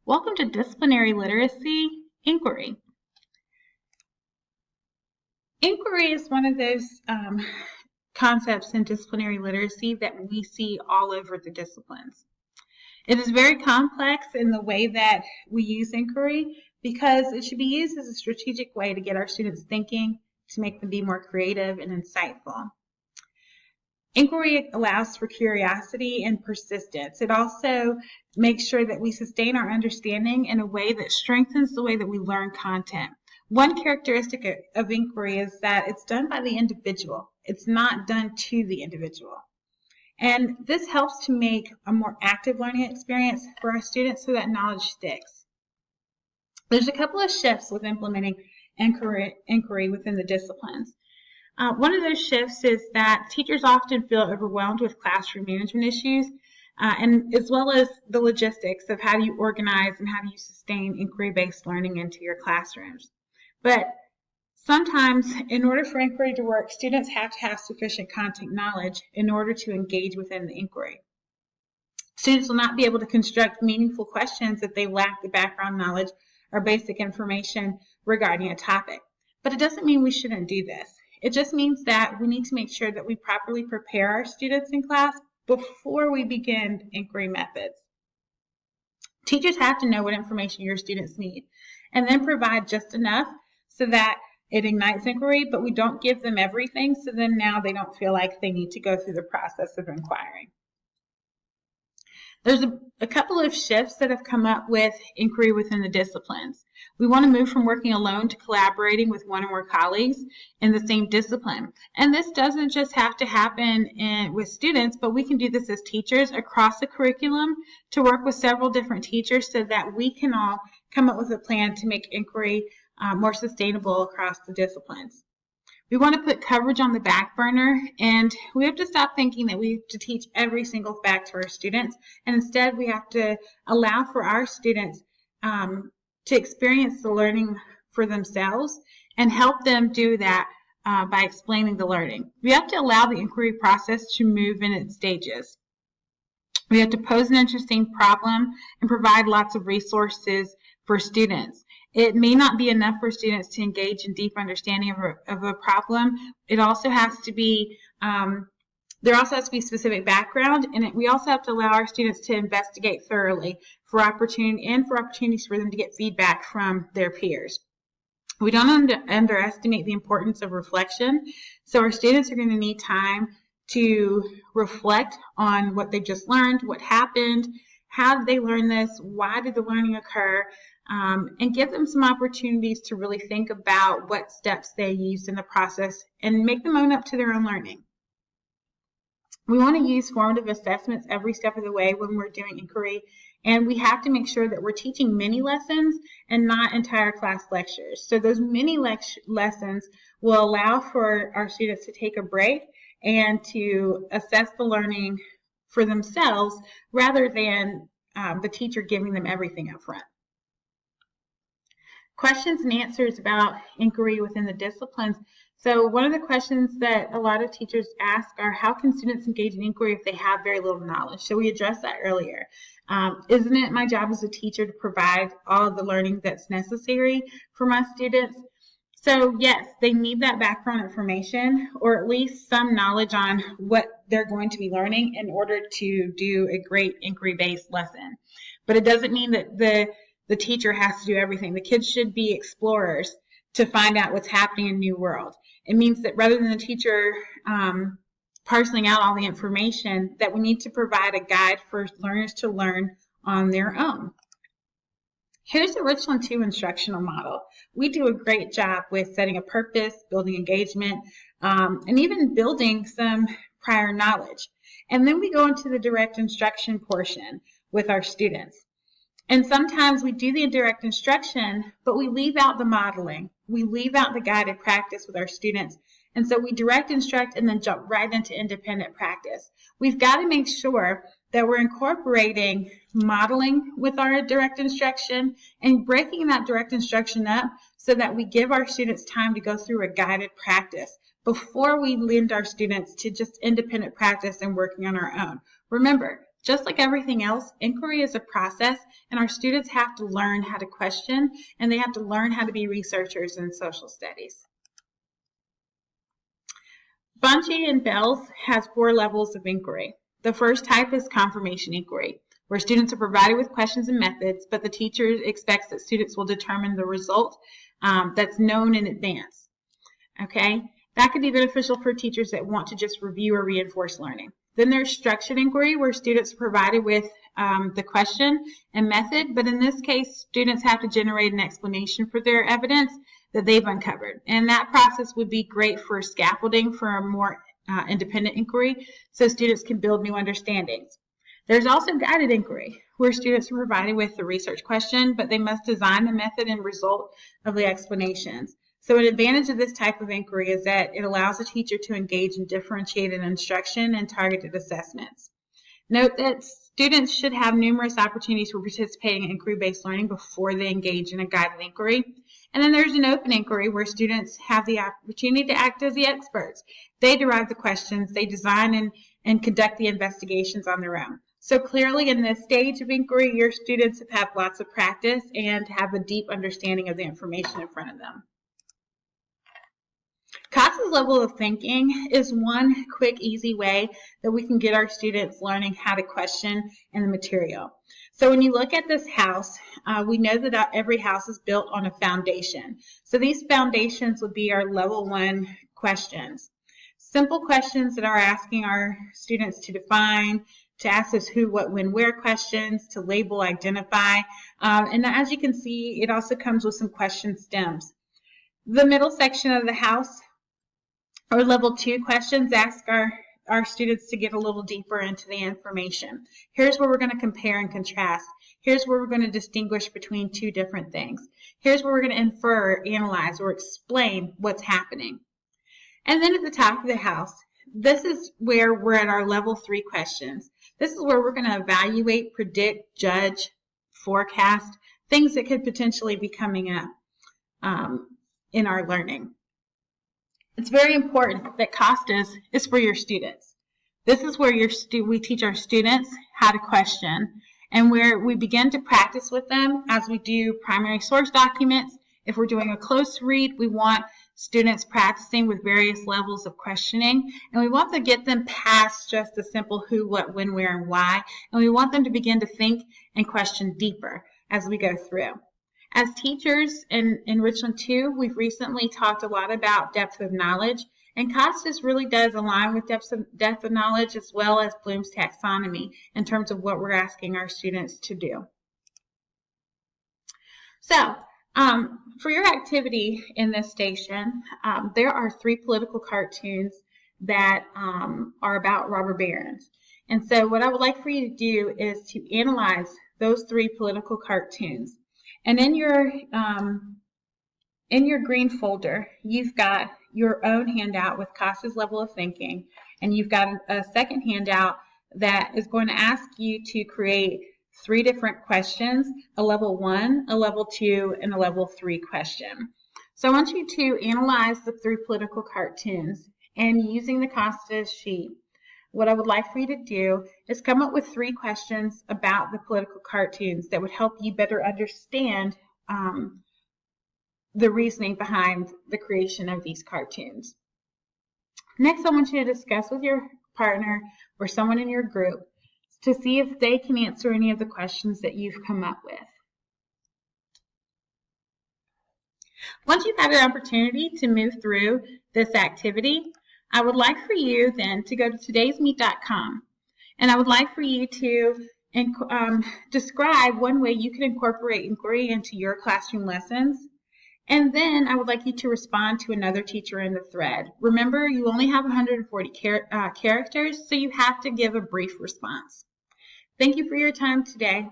Welcome to Disciplinary Literacy Inquiry. Inquiry is one of those concepts in disciplinary literacy that we see all over the disciplines. It is very complex in the way that we use inquiry because it should be used as a strategic way to get our students thinking, to make them be more creative and insightful. Inquiry allows for curiosity and persistence. It also makes sure that we sustain our understanding in a way that strengthens the way that we learn content. One characteristic of inquiry is that it's done by the individual. It's not done to the individual. And this helps to make a more active learning experience for our students so that knowledge sticks. There's a couple of shifts with implementing inquiry within the disciplines. One of those shifts is that teachers often feel overwhelmed with classroom management issues, and as well as the logistics of how do you organize and how do you sustain inquiry-based learning into your classrooms. But sometimes, in order for inquiry to work, students have to have sufficient content knowledge in order to engage within the inquiry. Students will not be able to construct meaningful questions if they lack the background knowledge or basic information regarding a topic. But it doesn't mean we shouldn't do this. It just means that we need to make sure that we properly prepare our students in class before we begin inquiry methods. Teachers have to know what information your students need and then provide just enough so that it ignites inquiry, but we don't give them everything, so then now they don't feel like they need to go through the process of inquiring. There's a couple of shifts that have come up with inquiry within the disciplines. We want to move from working alone to collaborating with one or more colleagues in the same discipline. And this doesn't just have to happen with students, but we can do this as teachers across the curriculum to work with several different teachers so that we can all come up with a plan to make inquiry more sustainable across the disciplines. We want to put coverage on the back burner, and we have to stop thinking that we have to teach every single fact to our students, and instead we have to allow for our students to experience the learning for themselves and help them do that by explaining the learning. We have to allow the inquiry process to move in its stages. We have to pose an interesting problem and provide lots of resources for students. It may not be enough for students to engage in deep understanding of a problem. It also has to be, there also has to be specific background, and we also have to allow our students to investigate thoroughly for opportunities for them to get feedback from their peers. We don't underestimate the importance of reflection, so our students are going to need time to reflect on what they just learned, what happened, how did they learn this, why did the learning occur, and give them some opportunities to really think about what steps they used in the process and make them own up to their own learning. We want to use formative assessments every step of the way when we're doing inquiry, and we have to make sure that we're teaching mini lessons and not entire class lectures. So those mini lessons will allow for our students to take a break and to assess the learning for themselves rather than the teacher giving them everything up front. Questions and answers about inquiry within the disciplines. So one of the questions that a lot of teachers ask are, how can students engage in inquiry if they have very little knowledge? So we addressed that earlier. Isn't it my job as a teacher to provide all of the learning that's necessary for my students? So yes, they need that background information or at least some knowledge on what they're going to be learning in order to do a great inquiry-based lesson. But it doesn't mean that the teacher has to do everything. The kids should be explorers to find out what's happening in New World. It means that rather than the teacher parceling out all the information, that we need to provide a guide for learners to learn on their own. Here's the Richland 2 instructional model. We do a great job with setting a purpose, building engagement, and even building some prior knowledge. And then we go into the direct instruction portion with our students. And sometimes we do the direct instruction, but we leave out the modeling. We leave out the guided practice with our students. And so we direct instruct and then jump right into independent practice. We've got to make sure that we're incorporating modeling with our direct instruction and breaking that direct instruction up so that we give our students time to go through a guided practice before we lend our students to just independent practice and working on our own. Remember, Just like everything else, inquiry is a process, and our students have to learn how to question, and they have to learn how to be researchers in social studies. Bonci and Bells has 4 levels of inquiry. The first type is confirmation inquiry, where students are provided with questions and methods, but the teacher expects that students will determine the result that's known in advance. Okay, that could be beneficial for teachers that want to just review or reinforce learning. Then there's structured inquiry, where students are provided with the question and method, but in this case, students have to generate an explanation for their evidence that they've uncovered. And that process would be great for scaffolding for a more independent inquiry, so students can build new understandings. There's also guided inquiry, where students are provided with the research question, but they must design the method and result of the explanations. So an advantage of this type of inquiry is that it allows a teacher to engage in differentiated instruction and targeted assessments. Note that students should have numerous opportunities for participating in inquiry-based learning before they engage in a guided inquiry. And then there's an open inquiry, where students have the opportunity to act as the experts. They derive the questions, they design and conduct the investigations on their own. So clearly in this stage of inquiry, your students have had lots of practice and have a deep understanding of the information in front of them. CASA's level of thinking is one quick, easy way that we can get our students learning how to question in the material. So when you look at this house, we know that every house is built on a foundation. So these foundations would be our level 1 questions. Simple questions that are asking our students to define, to ask us who, what, when, where questions, to label, identify. And as you can see, it also comes with some question stems. The middle section of the house, or level 2 questions, ask our students to get a little deeper into the information. Here's where we're going to compare and contrast. Here's where we're going to distinguish between 2 different things. Here's where we're going to infer, analyze, or explain what's happening. And then at the top of the house, this is where we're at our level 3 questions. This is where we're going to evaluate, predict, judge, forecast, things that could potentially be coming up in our learning. It's very important that CASTAS is for your students. This is where we teach our students how to question, and where we begin to practice with them as we do primary source documents. If we're doing a close read, we want students practicing with various levels of questioning, and we want to get them past just the simple who, what, when, where, and why, and we want them to begin to think and question deeper as we go through. As teachers in Richland 2, we've recently talked a lot about depth of knowledge, and CASTAS really does align with depth of knowledge as well as Bloom's taxonomy in terms of what we're asking our students to do. So, for your activity in this station, there are 3 political cartoons that are about robber barons. And so what I would like for you to do is to analyze those 3 political cartoons. And in your green folder, you've got your own handout with CASTAS level of thinking, and you've got a second handout that is going to ask you to create 3 different questions, a level 1, a level 2, and a level 3 question. So I want you to analyze the 3 political cartoons, and using the CASTAS sheet, what I would like for you to do is come up with 3 questions about the political cartoons that would help you better understand the reasoning behind the creation of these cartoons. Next, I want you to discuss with your partner or someone in your group to see if they can answer any of the questions that you've come up with. Once you've had an opportunity to move through this activity, I would like for you then to go to todaysmeet.com, and I would like for you to describe one way you can incorporate inquiry into your classroom lessons, and then I would like you to respond to another teacher in the thread. Remember, you only have 140 characters, so you have to give a brief response. Thank you for your time today.